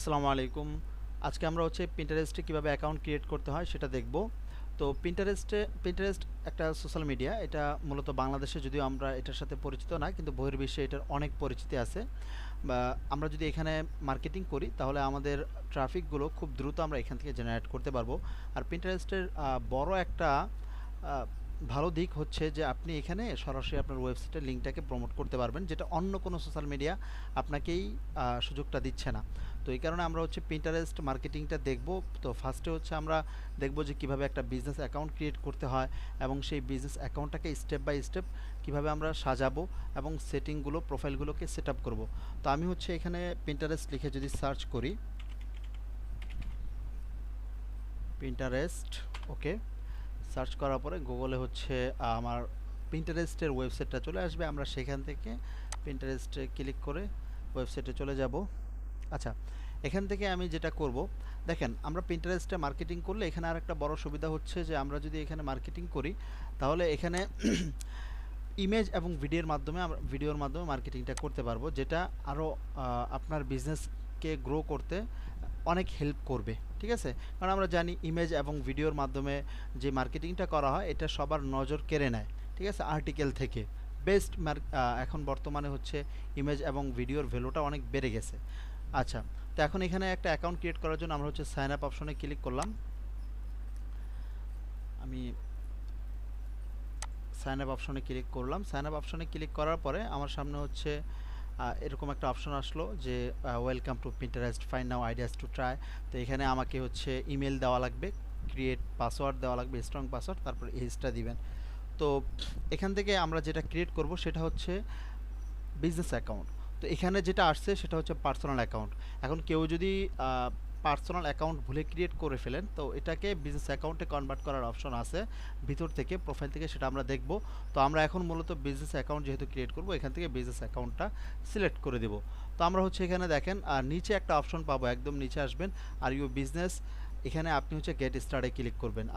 আসসালামু আলাইকুম। আজকে আমরা হচ্ছে পিন্টারেস্টে কিভাবে অ্যাকাউন্ট ক্রিয়েট করতে হয় সেটা দেখব। তো পিন্টারেস্ট একটা সোশ্যাল মিডিয়া। এটা মূলত বাংলাদেশে, যদিও আমরা এটার সাথে পরিচিত না, কিন্তু বহির্বিশ্বে এটার অনেক পরিচিতি আছে। বা আমরা যদি এখানে মার্কেটিং করি তাহলে আমাদের ট্রাফিকগুলো খুব দ্রুত আমরা এখান থেকে জেনারেট করতে পারবো। আর পিন্টারেস্টের বড় একটা আহ, ভালো দিক হচ্ছে যে আপনি এখানে সরাসরি আপনার ওয়েবসাইটের লিঙ্কটাকে প্রমোট করতে পারবেন, যেটা অন্য কোনো সোশ্যাল মিডিয়া আপনাকেই সুযোগটা দিচ্ছে না। তো এই কারণে আমরা হচ্ছে পিন্টারেস্ট মার্কেটিংটা দেখব। তো ফার্স্টে হচ্ছে আমরা দেখব যে কিভাবে একটা বিজনেস অ্যাকাউন্ট ক্রিয়েট করতে হয় এবং সেই বিজনেস অ্যাকাউন্টটাকে স্টেপ বাই স্টেপ কিভাবে আমরা সাজাবো এবং সেটিংগুলো প্রোফাইলগুলোকে সেট আপ করবো। তো আমি হচ্ছে এখানে পিন্টারেস্ট লিখে যদি সার্চ করি, পিন্টারেস্ট, ওকে, সার্চ করার পরে গুগলে হচ্ছে আমার পিন্টারেস্টের ওয়েবসাইটটা চলে আসবে। আমরা সেখান থেকে পিন্টারেস্টে ক্লিক করে ওয়েবসাইটে চলে যাব। আচ্ছা, এখান থেকে আমি যেটা করব, দেখেন আমরা পিন্টারেস্টে মার্কেটিং করলে এখানে আর একটা বড় সুবিধা হচ্ছে যে আমরা যদি এখানে মার্কেটিং করি তাহলে এখানে ইমেজ এবং ভিডিওর মাধ্যমে মার্কেটিংটা করতে পারবো, যেটা আরও আপনার বিজনেসকে গ্রো করতে অনেক হেল্প করবে। ঠিক আছে, কারণ আমরা জানি ইমেজ এবং ভিডিওর মাধ্যমে যে মার্কেটিংটা করা হয় এটা সবার নজর কেড়ে নেয়। ঠিক আছে, আর্টিকেল থেকে বেস্ট এখন বর্তমানে হচ্ছে ইমেজ এবং ভিডিওর ভ্যালুটা অনেক বেড়ে গেছে। আচ্ছা, তো এখন এখানে একটা অ্যাকাউন্ট ক্রিয়েট করার জন্য আমরা হচ্ছে সাইন আপ অপশনে ক্লিক করলাম। আমি সাইন আপ অপশনে ক্লিক করলাম। সাইন আপ অপশনে ক্লিক করার পরে আমার সামনে হচ্ছে এরকম একটা অপশন আসলো যে welcome to Pinterest, find now ideas to try. তো এখানে আমাকে হচ্ছে ইমেল দেওয়া লাগবে, ক্রিয়েট পাসওয়ার্ড দেওয়া লাগবে, স্ট্রং পাসওয়ার্ড, তারপর এজটা দিবেন। তো এখান থেকে আমরা যেটা ক্রিয়েট করব সেটা হচ্ছে বিজনেস অ্যাকাউন্ট। তো এখানে যেটা আসছে সেটা হচ্ছে পার্সোনাল অ্যাকাউন্ট। এখন কেউ যদি পার্সোনাল অ্যাকাউন্ট ভুলে ক্রিয়েট করে ফেলেন তো এটাকে বিজনেস অ্যাকাউন্টে কনভার্ট করার অপশন আছে ভিতর থেকে, প্রোফাইল থেকে, সেটা আমরা দেখব। তো আমরা এখন মূলত বিজনেস অ্যাকাউন্ট যেহেতু ক্রিয়েট করব, এখান থেকে বিজনেস অ্যাকাউন্টটা সিলেক্ট করে দেব। তো আমরা হচ্ছে এখানে দেখেন নিচে একটা অপশন পাবো, একদম নিচে আসবেন আর ইউ বিজনেস, এখানে আপনি হচ্ছে গেট স্টার্টে ক্লিক করবেন।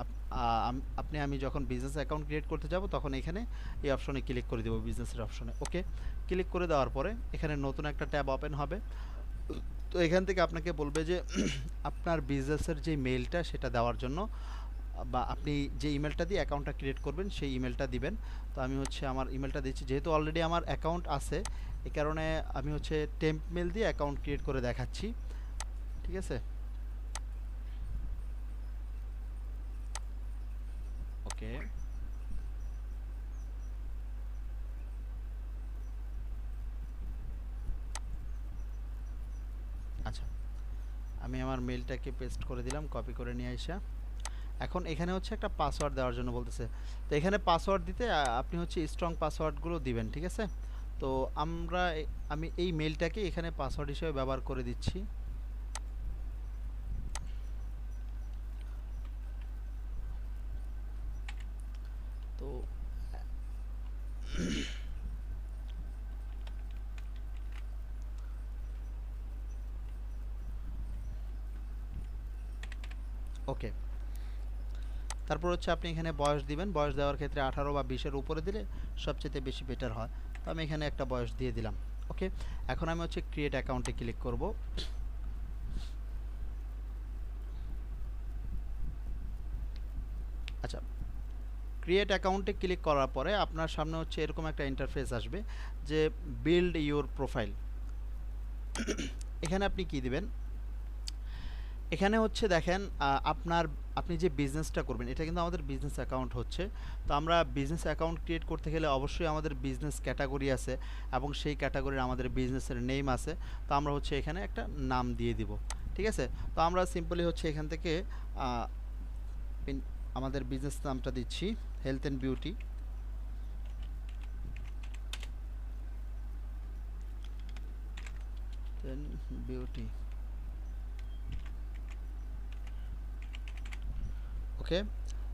আমি যখন বিজনেস অ্যাকাউন্ট ক্রিয়েট করতে যাব তখন এখানে এই অপশনে ক্লিক করে দেবো, বিজনেসের অপশনে। ওকে, ক্লিক করে দেওয়ার পরে এখানে নতুন একটা ট্যাব ওপেন হবে। তো এখান থেকে আপনাকে বলবে যে আপনার বিজনেসের যে মেইলটা সেটা দেওয়ার জন্য, বা আপনি যে ইমেলটা দিয়ে অ্যাকাউন্টটা ক্রিয়েট করবেন সেই ইমেলটা দিবেন। তো আমি হচ্ছে আমার ইমেলটা দিচ্ছি, যেহেতু অলরেডি আমার অ্যাকাউন্ট আছে এই কারণে আমি হচ্ছে টেম্প মেল দিয়ে অ্যাকাউন্ট ক্রিয়েট করে দেখাচ্ছি। ঠিক আছে, ওকে। আচ্ছা, আমি আমার মেলটাকে পেস্ট করে দিলাম, কপি করে নিয়ে আসা। এখন এখানে হচ্ছে একটা পাসওয়ার্ড দেওয়ার জন্য বলতেছে। তো এখানে পাসওয়ার্ড দিতে আপনি হচ্ছে স্ট্রং পাসওয়ার্ডগুলো দিবেন। ঠিক আছে, তো আমি এই মেলটাকে এখানে পাসওয়ার্ড হিসেবে ব্যবহার করে দিচ্ছি। তো ওকে, তারপর হচ্ছে আপনি এখানে বয়স দিবেন। বয়স দেওয়ার ক্ষেত্রে 18 বা 20-এর উপরে দিলে সবচেয়ে বেশি বেটার হয়। তো আমি এখানে একটা বয়স দিয়ে দিলাম। ওকে, এখন আমি হচ্ছে ক্রিয়েট অ্যাকাউন্টে ক্লিক করব। আচ্ছা, ক্রিয়েট অ্যাকাউন্টে ক্লিক করার পরে আপনার সামনে হচ্ছে এরকম একটা ইন্টারফেস আসবে যে বিল্ড ইউর প্রোফাইল। এখানে আপনি কি দিবেন, এখানে হচ্ছে দেখেন আপনি যে বিজনেসটা করবেন এটা কিন্তু আমাদের বিজনেস অ্যাকাউন্ট হচ্ছে। তো আমরা বিজনেস অ্যাকাউন্ট ক্রিয়েট করতে গেলে অবশ্যই আমাদের বিজনেস ক্যাটাগরি আছে এবং সেই ক্যাটাগরির আমাদের বিজনেসের নেম আছে। তো আমরা হচ্ছে এখানে একটা নাম দিয়ে দিব। ঠিক আছে, তো আমরা সিম্পলি হচ্ছে এখান থেকে আহ, আমাদের বিজনেস নামটা দিচ্ছি health and beauty. Then beauty, okay.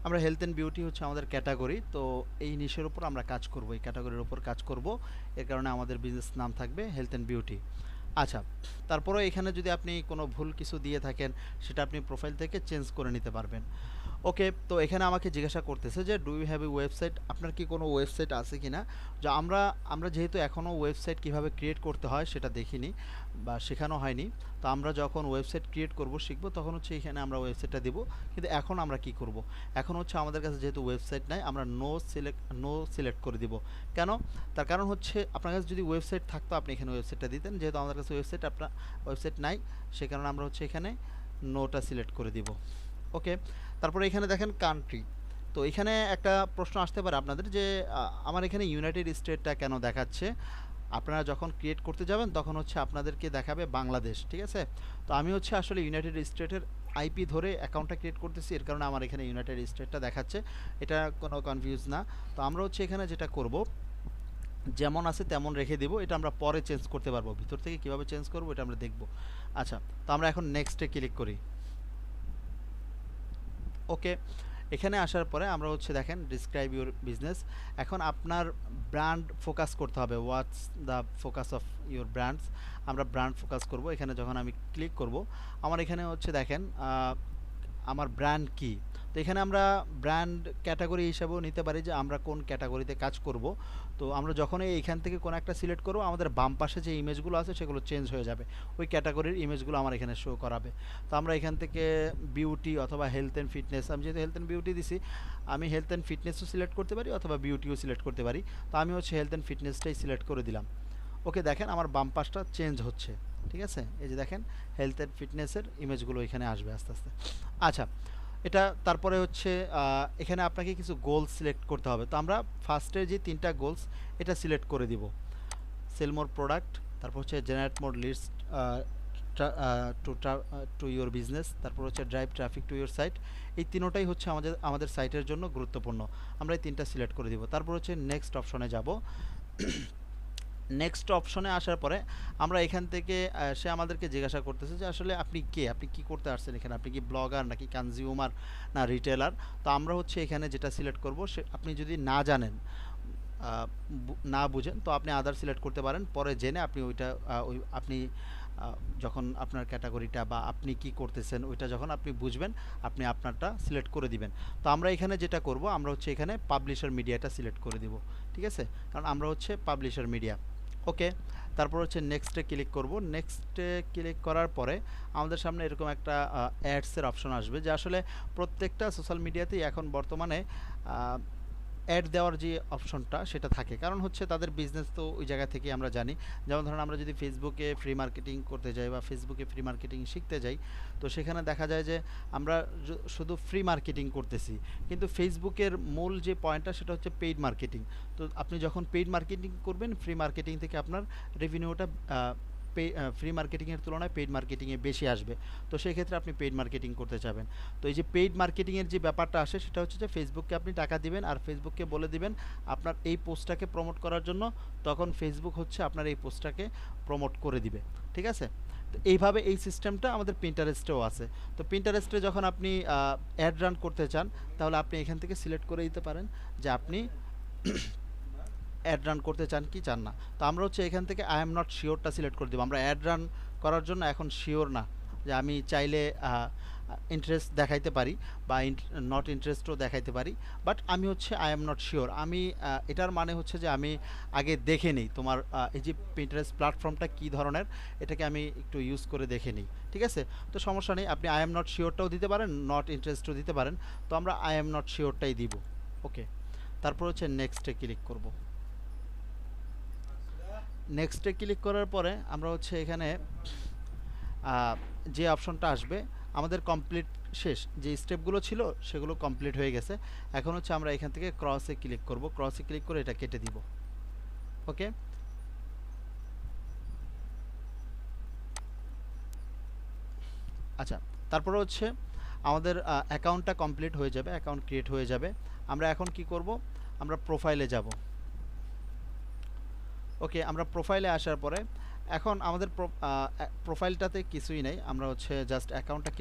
আমরা হেলথ অ্যান্ড বিউটি হচ্ছে আমাদের ক্যাটাগরি। তো এই নিশের উপর আমরা কাজ করব, এই ক্যাটাগরির উপর কাজ করব। এর কারণে আমাদের বিজনেস নাম থাকবে হেলথ অ্যান্ড বিউটি। আচ্ছা, তারপরে এখানে যদি আপনি কোনো ভুল কিছু দিয়ে থাকেন সেটা আপনি প্রোফাইল থেকে চেঞ্জ করে নিতে পারবেন। ওকে, তো এখানে আমাকে জিজ্ঞাসা করতেছে যে do you have a website, আপনার কি কোনো ওয়েবসাইট আছে কিনা। যে আমরা যেহেতু এখনও ওয়েবসাইট কিভাবে ক্রিয়েট করতে হয় সেটা দেখিনি বা শেখানো হয়নি, তো আমরা যখন ওয়েবসাইট ক্রিয়েট করব শিখব তখন হচ্ছে এখানে আমরা ওয়েবসাইটটা দিব। কিন্তু এখন আমরা কি করব, এখন হচ্ছে আমাদের কাছে যেহেতু ওয়েবসাইট নাই আমরা নো সিলেক্ট করে দিব। কেন? তার কারণ হচ্ছে আপনার কাছে যদি ওয়েবসাইট থাকতো আপনি এখানে ওয়েবসাইটটা দিতেন, যেহেতু আমাদের কাছে ওয়েবসাইট নাই, সে কারণে আমরা হচ্ছে এখানে নোটা সিলেক্ট করে দিব। ওকে, তারপরে এখানে দেখেন কান্ট্রি। তো এখানে একটা প্রশ্ন আসতে পারে আপনাদের যে আমার এখানে ইউনাইটেড স্টেটটা কেন দেখাচ্ছে। আপনারা যখন ক্রিয়েট করতে যাবেন তখন হচ্ছে আপনাদেরকে দেখাবে বাংলাদেশ, ঠিক আছে। তো আমি হচ্ছে আসলে ইউনাইটেড স্টেটের আইপি ধরে অ্যাকাউন্টটা ক্রিয়েট করতেছি, এর কারণে আমার এখানে ইউনাইটেড স্টেটটা দেখাচ্ছে। এটা কোনো কনফিউজ না। তো আমরা হচ্ছে এখানে যেটা করব, যেমন আছে তেমন রেখে দিব। এটা আমরা পরে চেঞ্জ করতে পারবো, ভিতর থেকে কিভাবে চেঞ্জ করব এটা আমরা দেখব। আচ্ছা, তো আমরা এখন নেক্সটে ক্লিক করি। ওকে, এখানে আসার পরে আমরা হচ্ছে দেখেন ডিসক্রাইব ইউর বিজনেস। এখন আপনার ব্র্যান্ড ফোকাস করতে হবে, what's the focus of your brands. আমরা ব্র্যান্ড ফোকাস করব। এখানে যখন আমি ক্লিক করব আমার এখানে হচ্ছে দেখেন আমার ব্র্যান্ড কি। তো এখানে আমরা ব্র্যান্ড ক্যাটাগরি হিসাবেও নিতে পারি যে আমরা কোন ক্যাটাগরিতে কাজ করব। তো আমরা যখনই এইখান থেকে কোনো একটা সিলেক্ট করব আমাদের বাম পাশে যে ইমেজগুলো আছে সেগুলো চেঞ্জ হয়ে যাবে, ওই ক্যাটাগরির ইমেজগুলো আমার এখানে শো করাবে। তো আমরা এখান থেকে বিউটি অথবা হেলথ অ্যান্ড ফিটনেস, আমি যেহেতু হেলথ অ্যান্ড বিউটি দিছি আমি হেলথ অ্যান্ড ফিটনেসও সিলেক্ট করতে পারি অথবা বিউটিও সিলেক্ট করতে পারি। তো আমি হচ্ছে হেলথ অ্যান্ড ফিটনেসটাই সিলেক্ট করে দিলাম। ওকে, দেখেন আমার বাম পাশটা চেঞ্জ হচ্ছে, ঠিক আছে। এই যে দেখেন হেলথ অ্যান্ড ফিটনেসের ইমেজগুলো এখানে আসবে আস্তে আস্তে। আচ্ছা, এটা তারপরে হচ্ছে এখানে আপনাকে কিছু গোলস সিলেক্ট করতে হবে। তো আমরা ফার্স্টের যে তিনটা গোলস এটা সিলেক্ট করে দিব। সেল মোর প্রোডাক্ট, তারপর হচ্ছে generate more list to your business, তারপর হচ্ছে drive traffic to your site. এই তিনোটাই হচ্ছে আমাদের সাইটের জন্য গুরুত্বপূর্ণ। আমরা এই তিনটা সিলেক্ট করে দিব। তারপর হচ্ছে নেক্সট অপশনে যাব। নেক্সট অপশনে আসার পরে আমরা এখান থেকে সে আমাদেরকে জিজ্ঞাসা করতেছে যে আসলে আপনি কে, আপনি কি করতে আসছেন এখানে, আপনি কি ব্লগার নাকি কনজিউমার না রিটেলার। তো আমরা হচ্ছে এখানে যেটা সিলেক্ট করব সে আপনি যদি না জানেন না বুঝেন তো আপনি আদার সিলেক্ট করতে পারেন, পরে জেনে আপনি ওইটা আপনি যখন আপনার ক্যাটাগরিটা বা আপনি কি করতেছেন ওইটা যখন আপনি বুঝবেন আপনি আপনারটা সিলেক্ট করে দিবেন। তো আমরা এখানে যেটা করব আমরা হচ্ছে এখানে পাবলিশার মিডিয়াটা সিলেক্ট করে দিব, ঠিক আছে, কারণ আমরা হচ্ছে পাবলিশার মিডিয়া। ওকে, তারপর হচ্ছে নেক্সটে ক্লিক করব। নেক্সটে ক্লিক করার পরে আমাদের সামনে এরকম একটা অ্যাডসের অপশন আসবে, যে আসলে প্রত্যেকটা সোশ্যাল মিডিয়াতেই এখন বর্তমানে অ্যাড দেওয়ার যে অপশনটা সেটা থাকে, কারণ হচ্ছে তাদের বিজনেস তো ওই জায়গা থেকে আমরা জানি। যেমন ধরুন আমরা যদি ফেসবুকে ফ্রি মার্কেটিং করতে যাই বা ফেসবুকে ফ্রি মার্কেটিং শিখতে যাই, তো সেখানে দেখা যায় যে আমরা শুধু ফ্রি মার্কেটিং করতেছি, কিন্তু ফেসবুকের মূল যে পয়েন্টটা সেটা হচ্ছে পেইড মার্কেটিং। তো আপনি যখন পেইড মার্কেটিং করবেন ফ্রি মার্কেটিং থেকে আপনার রেভিনিউটা ফ্রি মার্কেটিংয়ের তুলনায় পেইড মার্কেটিংয়ে বেশি আসবে। তো সেই ক্ষেত্রে আপনি পেইড মার্কেটিং করতে চাবেন। তো এই যে পেইড মার্কেটিংয়ের যে ব্যাপারটা আসে সেটা হচ্ছে যে ফেসবুককে আপনি টাকা দিবেন আর ফেসবুককে বলে দিবেন আপনার এই পোস্টটাকে প্রমোট করার জন্য, তখন ফেসবুক হচ্ছে আপনার এই পোস্টটাকে প্রমোট করে দিবে, ঠিক আছে। তো এইভাবে এই সিস্টেমটা আমাদের পিন্টারেস্টেও আছে। তো পিন্টারেস্টে যখন আপনি অ্যাড রান করতে চান তাহলে আপনি এখান থেকে সিলেক্ট করে দিতে পারেন যে আপনি অ্যাড রান করতে চান কি চান না। তো আমরা হচ্ছে এখান থেকে আই এম নট শিওরটা সিলেক্ট করে দেবো। আমরা অ্যাড রান করার জন্য এখন শিওর না, যে আমি চাইলে ইন্টারেস্ট দেখাইতে পারি বা নট ইন্টারেস্টও দেখাইতে পারি, বাট আমি হচ্ছে আই এম নট শিওর। আমি এটার মানে হচ্ছে যে আমি আগে দেখে নিই তোমার এই যে পিন্টারেস্ট প্ল্যাটফর্মটা কী ধরনের, এটাকে আমি একটু ইউজ করে দেখে নিই, ঠিক আছে। তো সমস্যা নেই, আপনি আই এম নট শিওরটাও দিতে পারেন, নট ইন্টারেস্টও দিতে পারেন। তো আমরা আই এম নট শিওরটাই দিব। ওকে, তারপর হচ্ছে নেক্সটে ক্লিক করব। নেক্সটে ক্লিক করার পরে আমরা হচ্ছে এখানে যে অপশনটা আসবে আমাদের কমপ্লিট শেষ, যে স্টেপগুলো ছিল সেগুলো কমপ্লিট হয়ে গেছে। এখন হচ্ছে আমরা এখান থেকে ক্রসে ক্লিক করব, ক্রসে ক্লিক করে এটা কেটে দিব। ওকে, আচ্ছা, তারপরে হচ্ছে আমাদের অ্যাকাউন্টটা কমপ্লিট হয়ে যাবে, অ্যাকাউন্ট ক্রিয়েট হয়ে যাবে। আমরা এখন কি করব, আমরা প্রোফাইলে যাব। ওকে, আমরা প্রোফাইলে আসার পরে এখন আমাদের প্রোফাইলটাতে কিছুই নেই, আমরা হচ্ছে জাস্ট অ্যাকাউন্টটা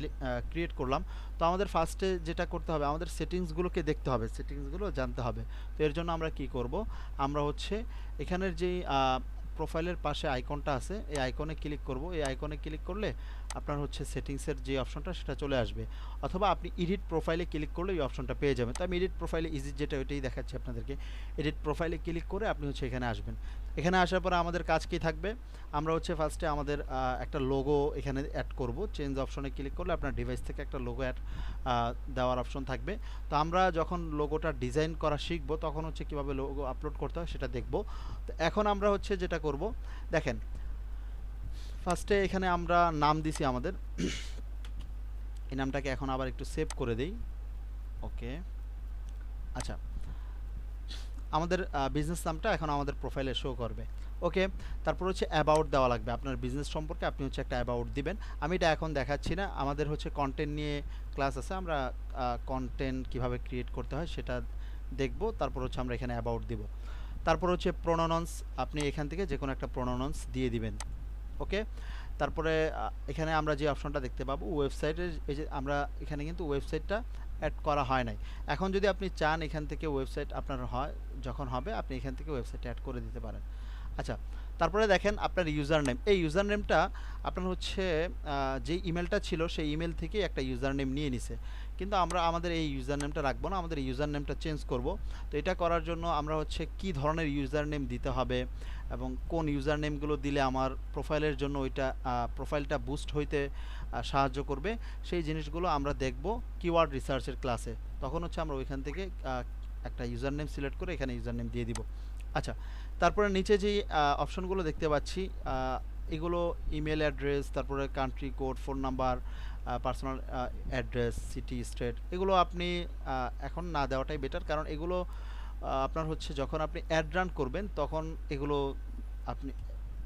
ক্রিয়েট করলাম। তো আমাদের ফার্স্টে যেটা করতে হবে আমাদের সেটিংসগুলোকে দেখতে হবে, সেটিংসগুলো জানতে হবে। তো এর জন্য আমরা কি করব, আমরা হচ্ছে এখানের যেই প্রোফাইলের পাশে আইকনটা আছে, এই আইকনে ক্লিক করব। এই আইকনে ক্লিক করলে আপনার হচ্ছে সেটিংসের যে অপশনটা সেটা চলে আসবে, অথবা আপনি এডিট প্রোফাইলে ক্লিক করলে এই অপশনটা পেয়ে যাবেন। তো আমি এডিট প্রোফাইলে ইজি যেটা ওইটাই দেখাচ্ছি আপনাদেরকে। এডিট প্রোফাইলে ক্লিক করে আপনি হচ্ছে এখানে আসবেন। এখানে আসার পরে আমাদের কাজ কি থাকবে, আমরা হচ্ছে ফার্স্টে আমাদের একটা লোগো এখানে অ্যাড করব। চেঞ্জ অপশনে ক্লিক করলে আপনার ডিভাইস থেকে একটা লোগো অ্যাড দেওয়ার অপশন থাকবে। তো আমরা যখন লোগোটা ডিজাইন করা শিখবো তখন হচ্ছে কীভাবে লোগো আপলোড করতে হয় সেটা দেখব। তো এখন আমরা হচ্ছে যেটা করব, দেখেন ফার্স্টে এখানে আমরা নাম দিছি আমাদের এই নামটাকে এখন আবার একটু সেভ করে দেই। ওকে, আচ্ছা, আমাদের বিজনেস নামটা এখন আমাদের প্রোফাইলে শো করবে। ওকে, তারপর হচ্ছে অ্যাবাউট দেওয়া লাগবে, আপনার বিজনেস সম্পর্কে আপনি হচ্ছে একটা অ্যাবাউট দিবেন। আমি এটা এখন দেখাচ্ছি না, আমাদের হচ্ছে কন্টেন্ট নিয়ে ক্লাস আছে, আমরা কন্টেন্ট কিভাবে ক্রিয়েট করতে হয় সেটা দেখব। তারপর হচ্ছে আমরা এখানে অ্যাবাউট দিব। তারপর হচ্ছে প্রোনাউন্স, আপনি এখান থেকে যে কোনো একটা প্রোনাউন্স দিয়ে দিবেন। ওকে, তারপরে এখানে আমরা যে অপশনটা দেখতে পাবো ওয়েবসাইটের, এই যে আমরা এখানে কিন্তু ওয়েবসাইটটা অ্যাড করা হয় নাই। এখন যদি আপনি চান এখান থেকে ওয়েবসাইট আপনার হয় যখন হবে আপনি এখান থেকে ওয়েবসাইট অ্যাড করে দিতে পারেন। আচ্ছা, তারপরে দেখেন আপনার ইউজার নেম, এই ইউজার নেমটা আপনার হচ্ছে যে ইমেলটা ছিল সেই ইমেল থেকে একটা ইউজার নেম নিয়ে নিছে, কিন্তু আমরা আমাদের এই ইউজার নেমটা রাখবো না, আমাদের ইউজার নেমটা চেঞ্জ করব। তো এটা করার জন্য আমরা হচ্ছে কি ধরনের ইউজার নেম দিতে হবে এবং কোন ইউজার নেমগুলো দিলে আমার প্রোফাইলের জন্য ওইটা প্রোফাইলটা বুস্ট হইতে সাহায্য করবে, সেই জিনিসগুলো আমরা দেখব কিওয়ার্ড রিসার্চের ক্লাসে। তখন হচ্ছে আমরা ওইখান থেকে একটা ইউজার নেম সিলেক্ট করে এখানে ইউজার নেম দিয়ে দিব। আচ্ছা, তারপরে নিচে যেই অপশনগুলো দেখতে পাচ্ছি এগুলো ইমেল অ্যাড্রেস, তারপরে country code, phone number, personal address, city, state, এগুলো আপনি এখন না দেওয়াটাই বেটার, কারণ এগুলো আপনার হচ্ছে যখন আপনি অ্যাড রান করবেন তখন এগুলো আপনি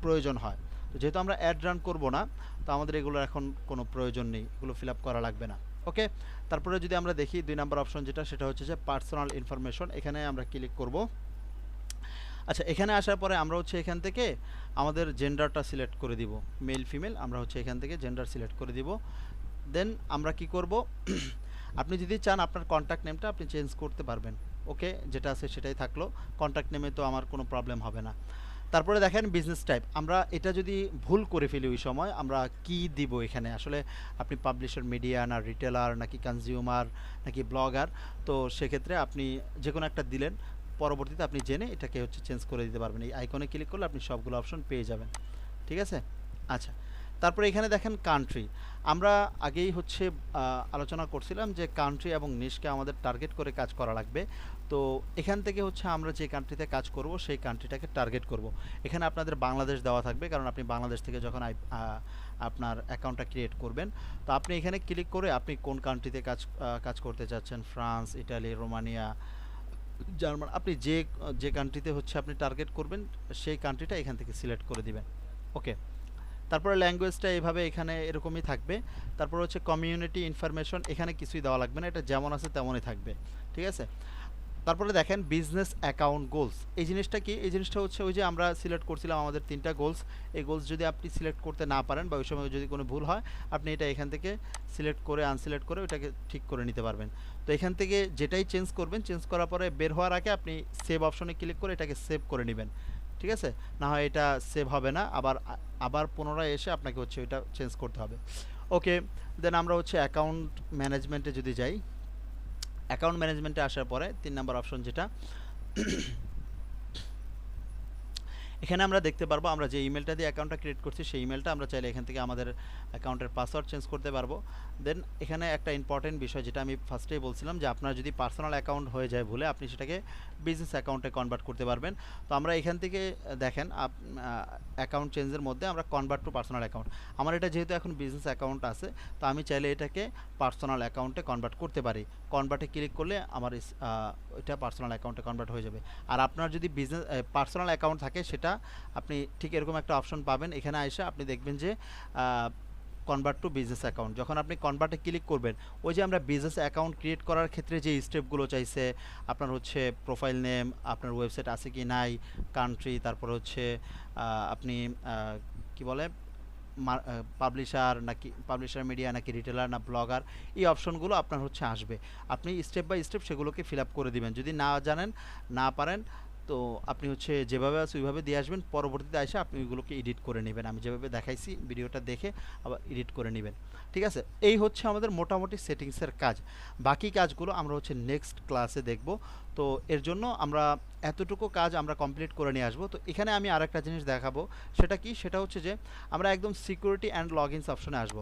প্রয়োজন হয়। তো যেহেতু আমরা অ্যাড রান করব না, তো আমাদের এগুলো এখন কোনো প্রয়োজন নেই, এগুলো ফিল আপ করা লাগবে না। ওকে, তারপরে যদি আমরা দেখি 2 নম্বর অপশন যেটা, সেটা হচ্ছে যে পার্সোনাল ইনফরমেশন, এখানে আমরা ক্লিক করব। আচ্ছা, এখানে আসার পরে আমরা হচ্ছে এখান থেকে আমাদের জেন্ডারটা সিলেক্ট করে দিব, মেল ফিমেল, আমরা হচ্ছে এখান থেকে জেন্ডার সিলেক্ট করে দিব। দেন আমরা কি করব, আপনি যদি চান আপনার কন্ট্যাক্ট নেমটা আপনি চেঞ্জ করতে পারবেন। ওকে, যেটা আছে সেটাই থাকলো, কন্ট্যাক্ট নেমে তো আমার কোনো প্রবলেম হবে না। তারপরে দেখেন বিজনেস টাইপ, আমরা এটা যদি ভুল করে ফেলি ওই সময় আমরা কি দিব এখানে, আসলে আপনি পাবলিশার, মিডিয়া, না রিটেলার, নাকি কনজিউমার, নাকি ব্লগার, তো সেক্ষেত্রে আপনি যে কোনো একটা দিলেন, পরবর্তীতে আপনি জেনে এটাকে হচ্ছে চেঞ্জ করে দিতে পারবেন। এই আইকনে ক্লিক করলে আপনি সবগুলো অপশন পেয়ে যাবেন। ঠিক আছে, আচ্ছা, তারপরে এখানে দেখেন কান্ট্রি, আমরা আগেই হচ্ছে আলোচনা করছিলাম যে কান্ট্রি এবং নিশকে আমাদের টার্গেট করে কাজ করা লাগবে। তো এখান থেকে হচ্ছে আমরা যে কান্ট্রিতে কাজ করব সেই কান্ট্রিটাকে টার্গেট করব। এখানে আপনাদের বাংলাদেশ দেওয়া থাকবে, কারণ আপনি বাংলাদেশ থেকে যখন আপনার অ্যাকাউন্টটা ক্রিয়েট করবেন, তো আপনি এখানে ক্লিক করে আপনি কোন কান্ট্রিতে কাজ করতে চাচ্ছেন, ফ্রান্স, ইটালি, রোমানিয়া, জার্মান, আপনি যে যে কান্ট্রিতে হচ্ছে আপনি টার্গেট করবেন সেই কান্ট্রিটা এখান থেকে সিলেক্ট করে দিবেন। ওকে, তারপরে ল্যাঙ্গুয়েজটা এইভাবে এখানে এরকমই থাকবে। তারপর হচ্ছে কমিউনিটি ইনফরমেশন, এখানে কিছুই দেওয়া লাগবে না, এটা যেমন আছে তেমনই থাকবে। ঠিক আছে, তারপরে দেখেন বিজনেস অ্যাকাউন্ট গোলস, এই জিনিসটা কি, এই জিনিসটা হচ্ছে ওই যে আমরা সিলেক্ট করছিলাম আমাদের 3টা গোলস, এই গোলস যদি আপনি সিলেক্ট করতে না পারেন বা ওই সময় যদি কোনো ভুল হয়, আপনি এটা এখান থেকে সিলেক্ট করে আনসিলেক্ট করে ওইটাকে ঠিক করে নিতে পারবেন। তো এখান থেকে যেটাই চেঞ্জ করবেন, চেঞ্জ করার পরে বের হওয়ার আগে আপনি সেভ অপশনে ক্লিক করে এটাকে সেভ করে নেবেন। ঠিক আছে, না হয় এটা সেভ হবে না, আবার পুনরায় এসে আপনাকে হচ্ছে ওইটা চেঞ্জ করতে হবে। ওকে, দেন আমরা হচ্ছে অ্যাকাউন্ট ম্যানেজমেন্টে যদি যাই, অ্যাকাউন্ট ম্যানেজমেন্টে আসার পরে 3 নম্বর অপশন যেটা, এখানে আমরা দেখতে পারবো আমরা যে ইমেলটা দিয়ে অ্যাকাউন্টটা ক্রিয়েট করছি সেই ইমেলটা আমরা চাইলে এখান থেকে আমাদের অ্যাকাউন্টের পাসওয়ার্ড চেঞ্জ করতে পারবো। দেন এখানে একটা ইম্পর্টেন্ট বিষয় যেটা আমি ফার্স্টেই বলছিলাম যে আপনার যদি পার্সোনাল অ্যাকাউন্ট হয়ে যায় ভুলে, আপনি সেটাকে বিজনেস অ্যাকাউন্টে কনভার্ট করতে পারবেন। তো আমরা এখান থেকে দেখেন অ্যাকাউন্ট চেঞ্জের মধ্যে আমরা কনভার্ট টু পার্সোনাল অ্যাকাউন্ট, আমার এটা যেহেতু এখন বিজনেস অ্যাকাউন্ট আছে, তো আমি চাইলে এটাকে পার্সোনাল অ্যাকাউন্টে কনভার্ট করতে পারি। কনভার্টে ক্লিক করলে আমার এটা পার্সোনাল অ্যাকাউন্টে কনভার্ট হয়ে যাবে। আর আপনার যদি বিজনেস পার্সোনাল অ্যাকাউন্ট থাকে সেটা আপনি ঠিক এরকম একটা অপশন পাবেন, এখানে এসে আপনি দেখবেন যে কনভার্ট টু বিজনেস অ্যাকাউন্ট, যখন আপনি কনভার্টে ক্লিক করবেন, ওই যে আমরা বিজনেস অ্যাকাউন্ট ক্রিয়েট করার ক্ষেত্রে যে স্টেপগুলো চাইছে, আপনার হচ্ছে প্রোফাইল নেম, আপনার ওয়েবসাইট আছে কি নাই, কান্ট্রি, তারপর হচ্ছে আপনি কি বলে পাবলিশার, নাকি পাবলিশার, মিডিয়া, নাকি রিটেলার, না ব্লগার, এই অপশনগুলো আপনার হচ্ছে আসবে। আপনি স্টেপ বাই স্টেপ সেগুলোকে ফিল আপ করে দিবেন। যদি না জানেন, না পারেন, তো আপনি হচ্ছে যেভাবে আছে ওইভাবে দিয়ে আসবেন, পরবর্তীতে এসে আপনি ওইগুলোকে এডিট করে নেবেন, আমি যেভাবে দেখাইছি ভিডিওটা দেখে আবার এডিট করে নেবেন। ঠিক আছে, এই হচ্ছে আমাদের মোটামুটি সেটিংসের কাজ। বাকি কাজগুলো আমরা হচ্ছে নেক্সট ক্লাসে দেখব। তো এর জন্য আমরা এতটুকু কাজ আমরা কমপ্লিট করে নিয়ে আসবো। তো এখানে আমি আরেকটা জিনিস দেখাবো, সেটা কি, সেটা হচ্ছে যে আমরা একদম সিকিউরিটি অ্যান্ড লগ ইনস অপশনে আসবো।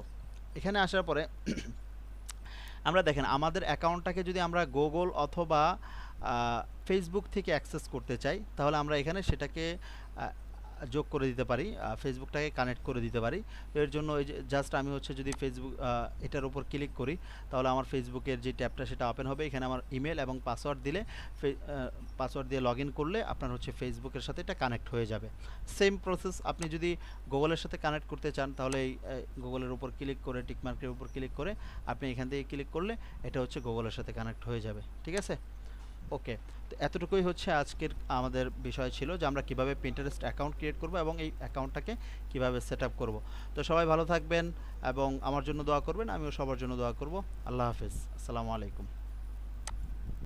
এখানে আসার পরে আমরা দেখেন আমাদের অ্যাকাউন্টটাকে যদি আমরা গুগল অথবা ফেসবুক থেকে অ্যাক্সেস করতে চাই, তাহলে আমরা এখানে সেটাকে যোগ করে দিতে পারি, ফেসবুকটাকে কানেক্ট করে দিতে পারি। তো এর জন্য এই যে জাস্ট আমি হচ্ছে যদি ফেসবুক এটার উপর ক্লিক করি, তাহলে আমার ফেসবুকের যে ট্যাবটা সেটা ওপেন হবে। এখানে আমার ইমেল এবং পাসওয়ার্ড দিলে, পাসওয়ার্ড দিয়ে লগ ইন করলে আপনার হচ্ছে ফেসবুকের সাথে এটা কানেক্ট হয়ে যাবে। সেম প্রসেস আপনি যদি গুগলের সাথে কানেক্ট করতে চান, তাহলে এই গুগলের উপর ক্লিক করে, টিকমার্কের উপর ক্লিক করে আপনি এখান থেকে ক্লিক করলে এটা হচ্ছে গুগলের সাথে কানেক্ট হয়ে যাবে। ঠিক আছে, ওকে। তো এতটুকুই হচ্ছে আজকের আমাদের বিষয় ছিল, যে আমরা কিভাবে পিন্টারেস্ট অ্যাকাউন্ট ক্রিয়েট করব এবং এই অ্যাকাউন্টটাকে কিভাবে সেট আপ করবো। তো সবাই ভালো থাকবেন এবং আমার জন্য দোয়া করবেন, আমিও সবার জন্য দোয়া করব। আল্লাহ হাফেজ, আসসালামু আলাইকুম।